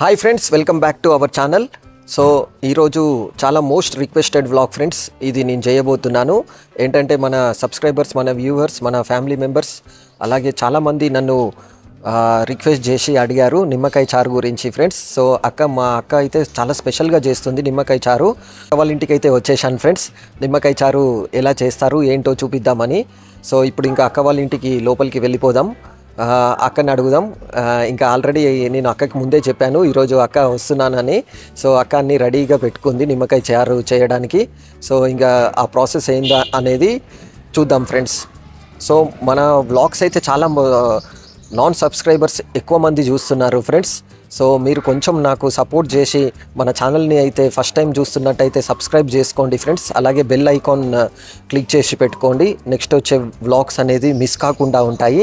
Hi friends, welcome back to our channel. So ఈరోజు చాలా most requested vlog friends. ఇది నేను చేయబోతున్నాను. ఏంటంటే మన సబ్స్క్రైబర్స్, మన వ్యూవర్స్, మన ఫ్యామిలీ మెంబర్స్, అలాగే చాలామంది నన్ను రిక్వెస్ట్ చేసి అడిగారు నిమ్మకాయ చారు గురించి ఫ్రెండ్స్. సో మా అక్క అయితే చాలా స్పెషల్గా చేస్తుంది నిమ్మకాయ చారు. వాళ్ళ ఇంటికి అయితే వచ్చేసాను ఫ్రెండ్స్. నిమ్మకాయ చారు ఎలా చేస్తారు ఏంటో చూపిద్దామని. సో ఇప్పుడు ఇంకా అక్క వాళ్ళ ఇంటికి లోపలికి వెళ్ళిపోదాం, అక్కని అడుగుదాం. ఇంకా ఆల్రెడీ నేను అక్కకి ముందే చెప్పాను ఈరోజు అక్క వస్తున్నానని. సో అక్క అన్ని రెడీగా పెట్టుకుంది నిమ్మకాయ చారు చేయడానికి. సో ఇంకా ఆ ప్రాసెస్ ఏందా అనేది చూద్దాం ఫ్రెండ్స్. సో మన వ్లాగ్స్ అయితే చాలా నాన్ సబ్స్క్రైబర్స్ ఎక్కువ మంది చూస్తున్నారు ఫ్రెండ్స్. సో మీరు కొంచెం నాకు సపోర్ట్ చేసి మన ఛానల్ని అయితే ఫస్ట్ టైం చూస్తున్నట్టయితే సబ్స్క్రైబ్ చేసుకోండి ఫ్రెండ్స్. అలాగే బెల్ ఐకాన్ క్లిక్ చేసి పెట్టుకోండి. నెక్స్ట్ వచ్చే వ్లాగ్స్ అనేది మిస్ కాకుండా ఉంటాయి.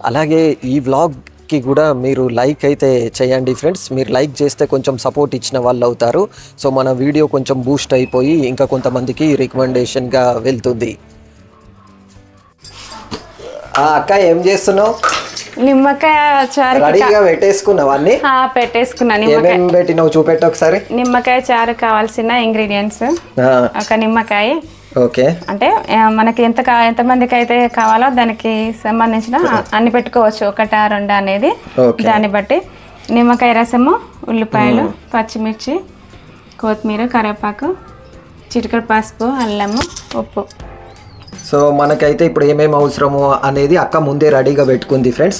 అలాగే ఈ వ్లాగ్కి కూడా మీరు లైక్ అయితే చేయండి ఫ్రెండ్స్. మీరు లైక్ చేస్తే కొంచెం సపోర్ట్ ఇచ్చిన వాళ్ళు అవుతారు. సో మన వీడియో కొంచెం బూస్ట్ అయిపోయి ఇంకా కొంతమందికి రికమెండేషన్గా వెళ్తుంది. అక్క ఏం చేస్తున్నావు? నిమ్మకాయ చారు రెడీగా పెట్టేసుకున్నావు అన్ని? పెట్టేసుకున్నా. ఏమేమి పెట్టినావు చూపెట్టు ఒకసారి. నిమ్మకాయ చారు కావాల్సిన ఇంగ్రీడియంట్స్ ఒక నిమ్మకాయ, ఓకే, అంటే మనకి ఎంతమందికి అయితే కావాలో దానికి సంబంధించిన అన్ని పెట్టుకోవచ్చు, ఒకటా రెండా అనేది దాన్ని బట్టి. నిమ్మకాయ రసము, ఉల్లిపాయలు, పచ్చిమిర్చి, కొత్తిమీర, కరివేపాకు, చిటికెడు పసుపు, అల్లము, ఉప్పు. సో మనకైతే ఇప్పుడు ఏమేమి అవసరమో అనేది అక్క ముందే రెడీగా పెట్టుకుంది ఫ్రెండ్స్.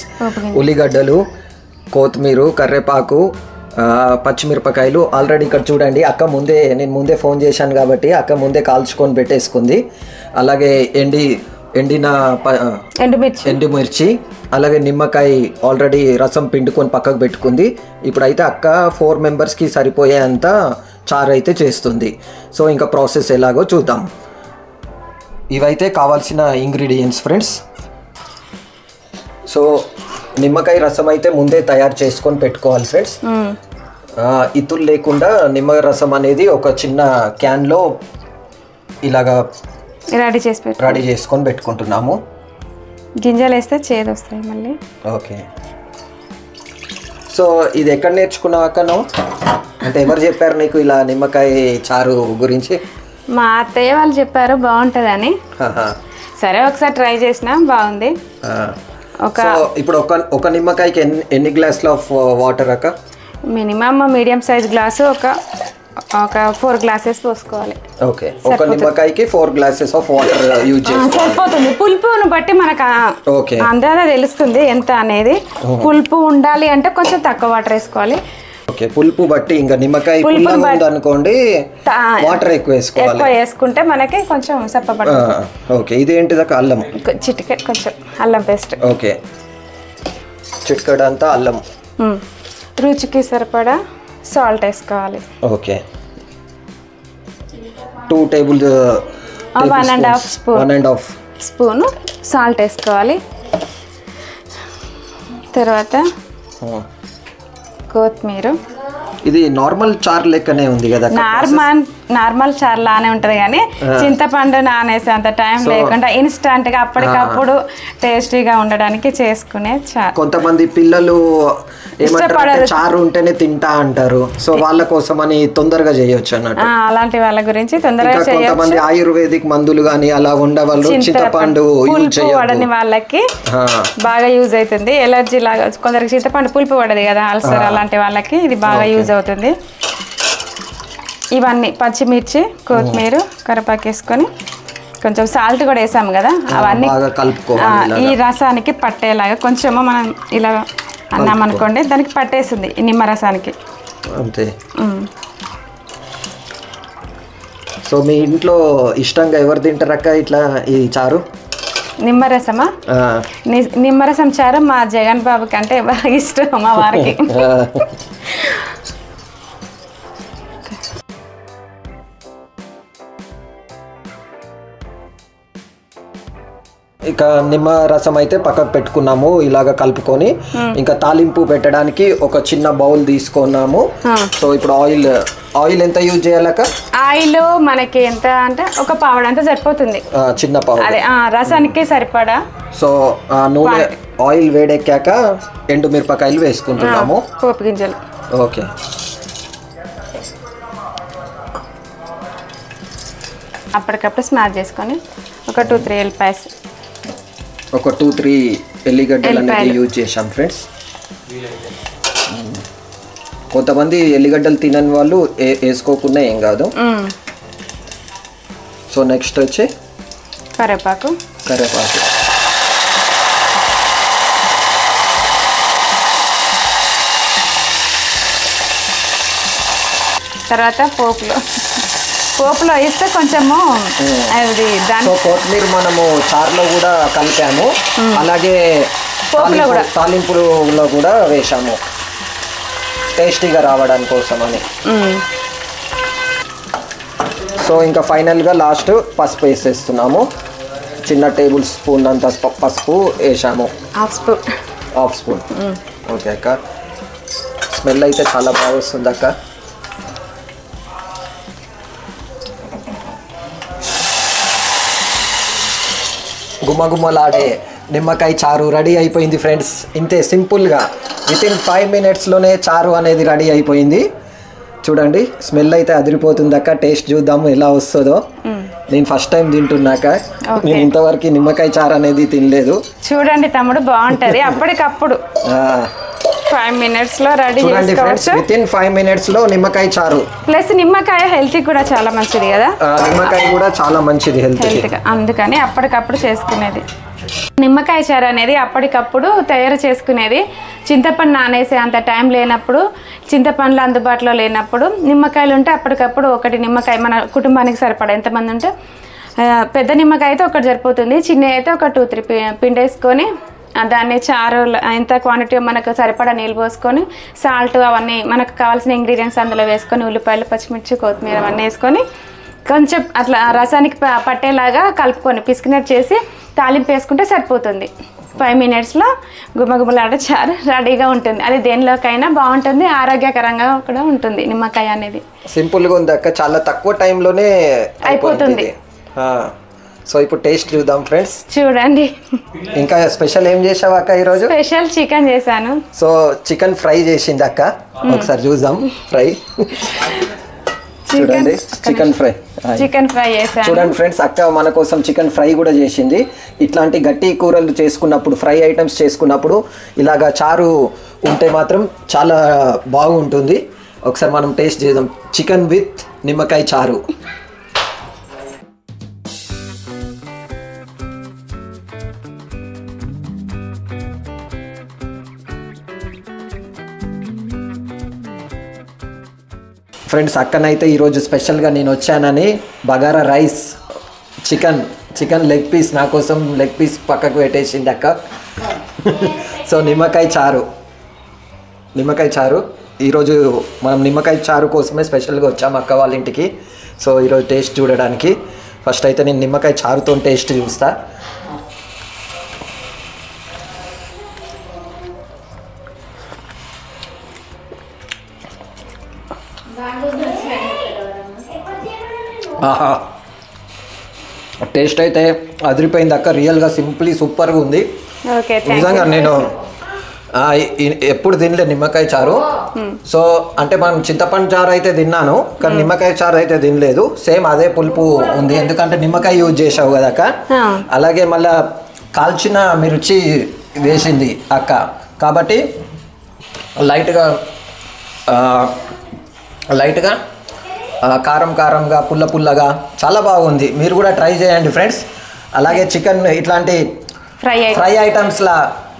ఉల్లిగడ్డలు, కొత్తిమీర, కరివేపాకు, పచ్చిమిరపకాయలు. ఆల్రెడీ ఇక్కడ చూడండి అక్క నేను ముందే ఫోన్ చేశాను కాబట్టి అక్క ముందే కాల్చుకొని పెట్టేసుకుంది. అలాగే ఎండిన ఎండుమిర్చి, అలాగే నిమ్మకాయ ఆల్రెడీ రసం పిండుకొని పక్కకు పెట్టుకుంది. ఇప్పుడైతే అక్క 4 మెంబర్స్కి సరిపోయేంత చారు అయితే చేస్తుంది. సో ఇంకా ప్రాసెస్ ఎలాగో చూద్దాం. ఇవైతే కావాల్సిన ఇంగ్రీడియంట్స్ ఫ్రెండ్స్. సో నిమ్మకాయ రసం అయితే ముందే తయారు చేసుకొని పెట్టుకోవాలి ఫ్రెండ్స్. ఇతులు లేకుండా నిమ్మ రసం అనేది ఒక చిన్న క్యాన్లో ఇలాగా రెడీ చేసుకొని పెట్టుకుంటున్నాము. గింజలు వేస్తే చేదు వస్తాయి మళ్ళీ. ఓకే, సో ఇది ఎక్కడ నేర్చుకున్నావు అక్క నువ్వు? అంటే ఎవరు చెప్పారు నీకు ఇలా నిమ్మకాయ చారు గురించి? మా అత్తయ్య వాళ్ళు చెప్పారు బాగుంటుందని. సరే ఒకసారి ట్రై చేసినా బాగుంది. ఇప్పుడు ఒక నిమ్మకాయకి ఎన్ని గ్లాసులు ఆఫ్ వాటర్ అక్క? మినిమం మీడియం సైజ్ గ్లాసు ఒక 4 గ్లాసెస్ పోసుకోవాలి. ఓకే, ఒక నిమ్మకాయకి 4 గ్లాసెస్ ఆఫ్ వాటర్ యూజ్ చేసుకోవాలి. సరిపోతుంది. పులుపును బట్టి మనకు అందాజ తెలుస్తుంది ఎంత అనేది. పులుపు ఉండాలి అంటే కొంచెం తక్కువ వాటర్ వేసుకోవాలి. ఓకే, పులుపు బట్టి. ఇంకా నిమ్మకాయ పుల్లగా ఉందనుకోండి వాటర్ ఎక్కువ వేసుకుంటే మనకి కొంచెం సప్పబడుతుంది. ఓకే, ఇదేంటిదాక అల్లం చిటికెట్ కొంచెం అల్లం పేస్ట్. ఓకే, చిటికెడు అంతా అల్లం. రుచికి సరిపడా సాల్ట్ వేసుకోవాలి. ఓకే, 2 టేబుల్ 1.5 స్పూన్ సాల్ట్ వేసుకోవాలి. తర్వాత కొత్తిమీర. ఇది నార్మల్ చారు లెక్కనే ఉంది కదా? నార్మల్ చారు లానే ఉంటది కానీ చింతపండు నానేసి అంత టైం లేకుండా ఇన్స్టంట్ గా అప్పటికప్పుడు టేస్టీగా ఉండడానికి చేసుకునే చారు. కొంతమంది పిల్లలు చారు ఉంటేనే తింటా అంటారు. సో వాళ్ళ కోసం అని తొందరగా చేయొచ్చు అన్నట్టు. అలాంటి వాళ్ళ గురించి తొందరగా చేయొచ్చు. కొంతమంది ఆయుర్వేదిక్ మందులు గానీ అలా ఉండేవాళ్ళు చింతపండు పడని వాళ్ళకి బాగా యూజ్ అవుతుంది. ఎలర్జీ లాగా కొందరికి చింతపండు పులుపు పడదు కదా, అల్సర్, అలాంటి వాళ్ళకి ఇది బాగా యూజ్ అవుతుంది. ఇవన్నీ పచ్చిమిర్చి, కొత్తిమీర, కరివేపాకు వేసుకొని కొంచెం సాల్ట్ కూడా వేసాము కదా, అవన్నీ ఈ రసానికి పట్టేలాగా కొంచెము మనం ఇలా అన్నామనుకోండి దానికి పట్టేస్తుంది ఈ నిమ్మరసానికి అంతే. సో మీ ఇంట్లో ఇష్టంగా ఎవరు తింటారక్క ఇట్లా ఈ చారు? నిమ్మరసమా? నిమ్మరసం చారు మా జగన్ బాబుకి అంటే బాగా ఇష్టం, మా వారికి. ఇక నిమ్మ రసం అయితే పక్కకు పెట్టుకున్నాము ఇలాగ కలుపుకొని. ఇంకా తాలింపు పెట్టడానికి ఒక చిన్న బౌల్ తీసుకున్నాము. సో ఇప్పుడు ఆయిల్ ఎంత యూజ్ చేయాలక? ఆయిల్ మనకి ఎంత అంటే ఒక పావుడు అంతా సరిపోతుంది, చిన్న పావుడు. అదే రసానికి సరిపడా. సో నూనె ఆయిల్ వేడెక్కాక ఎండు మిరపకాయలు వేసుకుంటున్నాము. పోపు గింజలు ఓకే. అప్పటికప్పుడు స్మాష్ చేసుకొని ఒక 2-3 ఎల్లిపాయస్, ఒక 2-3 ఎల్లిగడ్డలు అనేది యూజ్ చేసాం ఫ్రెండ్స్. కొంతమంది ఎల్లిగడ్డలు తినని వాళ్ళు వేసుకోకుండా ఏం కాదు. సో నెక్స్ట్ వచ్చి కరివేపాకు. తర్వాత పోపులో వేస్తే కొంచెము అది దాని కొత్తిమీర మనము చారులో కూడా కలిపాము, అలాగే తాలింపులో కూడా వేసాము టేస్టీగా రావడానికి కోసం అని. సో ఇంకా ఫైనల్గా లాస్ట్ పసుపు వేసేస్తున్నాము. చిన్న టేబుల్ స్పూన్ అంత పసుపు వేసాము. Half spoon. ఓకే అక్క. స్మెల్ అయితే చాలా బాగా వస్తుంది అక్క. గుమ్మగుమ్మలాడే నిమ్మకాయ చారు రెడీ అయిపోయింది ఫ్రెండ్స్. ఇంతే సింపుల్గా వితిన్ 5 minutesలోనే చారు అనేది రెడీ అయిపోయింది. చూడండి స్మెల్ అయితే అదిరిపోతుంది అక్క. టేస్ట్ చూద్దాము ఎలా వస్తుందో. నేను ఫస్ట్ టైం తింటున్నాక, నేను ఇంతవరకు నిమ్మకాయ చారు అనేది తినలేదు. చూడండి తమ్ముడు, బాగుంటది. అప్పటికప్పుడు 5 minutesలో రెడీ చేసుకోవచ్చు. వితిన్ 5 minutesలో నిమ్మకాయ చారు. ప్లస్ నిమ్మకాయ హెల్త్ కూడా చాలా మంచిది కదా. నిమ్మకాయ కూడా చాలా మంచిది హెల్త్, అందుకని అప్పటికప్పుడు చేసుకునేది. నిమ్మకాయ చారు అనేది అప్పటికప్పుడు తయారు చేసుకునేది. చింతపండు నానేసే అంత టైం లేనప్పుడు, చింతపండ్లు అందుబాటులో లేనప్పుడు నిమ్మకాయలు ఉంటే అప్పటికప్పుడు ఒకటి నిమ్మకాయ మన కుటుంబానికి సరిపడా ఎంతమంది ఉంటే పెద్ద నిమ్మకాయ అయితే ఒకటి సరిపోతుంది, చిన్న అయితే ఒక 2-3 పిండేసుకొని దాన్ని చారు ఎంత క్వాంటిటీ మనకు సరిపడా నీళ్ళు పోసుకొని సాల్ట్ అవన్నీ మనకు కావాల్సిన ఇంగ్రీడియంట్స్ అందులో వేసుకొని ఉల్లిపాయలు, పచ్చిమిర్చి, కొత్తిమీర అవన్నీ వేసుకొని కొంచెం అట్లా రసానికి పట్టేలాగా కలుపుకొని పిసికినట్టు చేసి తాలింపు వేసుకుంటే సరిపోతుంది. 5 minutesలో గుమ్మగుమ్మలాట చారు రెడీగా ఉంటుంది. అది దేనిలోకైనా బాగుంటుంది, ఆరోగ్యకరంగా కూడా ఉంటుంది. నిమ్మకాయ అనేది సింపుల్గా ఉంది అక్క, చాలా తక్కువ టైంలోనే అయిపోతుంది. సో ఇప్పుడు టేస్ట్ చూద్దాం ఫ్రెండ్స్. చూడండి. ఇంకా స్పెషల్ ఏం చేసావు అక్క ఈరోజు? స్పెషల్ చికెన్ చేశాను. సో చికెన్ ఫ్రై చేసింది అక్క, ఒకసారి చూద్దాం. ఫ్రై చూడండి, చికెన్ ఫ్రై చేశాను. చూడండి ఫ్రెండ్స్, అక్క మన కోసం చికెన్ ఫ్రై కూడా చేసింది. ఇట్లాంటి గట్టి కూరలు చేసుకున్నప్పుడు, ఫ్రై ఐటమ్స్ చేసుకున్నప్పుడు ఇలాగా చారు ఉంటే మాత్రం చాలా బాగుంటుంది. ఒకసారి మనం టేస్ట్ చేద్దాం. చికెన్ విత్ నిమ్మకాయ చారు. ఫ్రెండ్స్, అక్కనైతే ఈరోజు స్పెషల్గా నేను వచ్చానని bagara rice, chicken leg piece, నా కోసం లెగ్ పీస్ పక్కకు పెట్టేసింది అక్క. సో నిమ్మకాయ చారు ఈరోజు మనం నిమ్మకాయ చారు కోసమే స్పెషల్గా వచ్చాము అక్క వాళ్ళ ఇంటికి. సో ఈరోజు టేస్ట్ చూడడానికి ఫస్ట్ అయితే నేను నిమ్మకాయ చారుతో టేస్ట్ చూస్తా. ఆహా, టేస్ట్ అయితే అదిరిపోయింది అక్క. రియల్గా సింప్లీ సూపర్గా ఉంది నిజంగా. నేను ఎప్పుడు తినలే నిమ్మకాయ చారు. సో అంటే మనం చింతపండు చారు అయితే తిన్నాను, కానీ నిమ్మకాయ చారు అయితే తినలేదు. సేమ్ అదే పులుపు ఉంది, ఎందుకంటే నిమ్మకాయ యూజ్ చేసావు కదా అక్క. అలాగే మళ్ళా కాల్చిన మిర్చి వేసింది అక్క, కాబట్టి లైట్గా కారంగా పుల్లగా చాలా బాగుంది. మీరు కూడా ట్రై చేయండి ఫ్రెండ్స్. అలాగే చికెన్ ఇట్లాంటి ఫ్రై ఐటమ్స్లా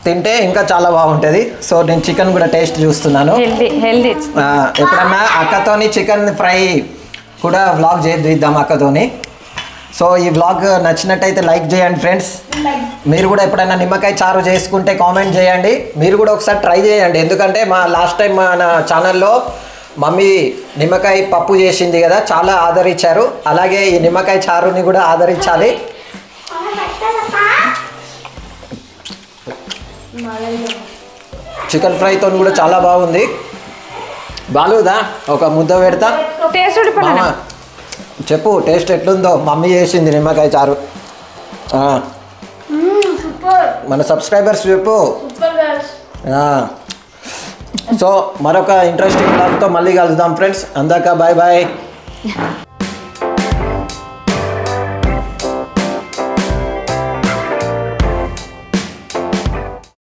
తింటే ఇంకా చాలా బాగుంటుంది. సో నేను చికెన్ కూడా టేస్ట్ చూస్తున్నాను. ఎప్పుడన్నా అక్కతోని చికెన్ ఫ్రై కూడా వ్లాగ్ చేద్దాం అక్కతోని. సో ఈ వ్లాగ్ నచ్చినట్టయితే లైక్ చేయండి ఫ్రెండ్స్. మీరు కూడా ఎప్పుడైనా నిమ్మకాయ చారు చేసుకుంటే కామెంట్ చేయండి. మీరు కూడా ఒకసారి ట్రై చేయండి, ఎందుకంటే లాస్ట్ టైం మన ఛానల్లో మమ్మీ నిమ్మకాయ పప్పు చేసింది కదా, చాలా ఆదరించారు. అలాగే ఈ నిమ్మకాయ చారుని కూడా ఆదరించాలి. చికెన్ ఫ్రైతో కూడా చాలా బాగుంది. బాలుదా ఒక ముద్ద పెడతా, చెప్పు టేస్ట్ ఎట్లుందో. మమ్మీ చేసింది నిమ్మకాయ చారు. మన సబ్స్క్రైబర్స్ చెప్పు. సో మరొక ఇంట్రెస్టింగ్ బ్లాగ్తో మళ్ళీ కలుద్దాం ఫ్రెండ్స్. అందాక బాయ్ బాయ్.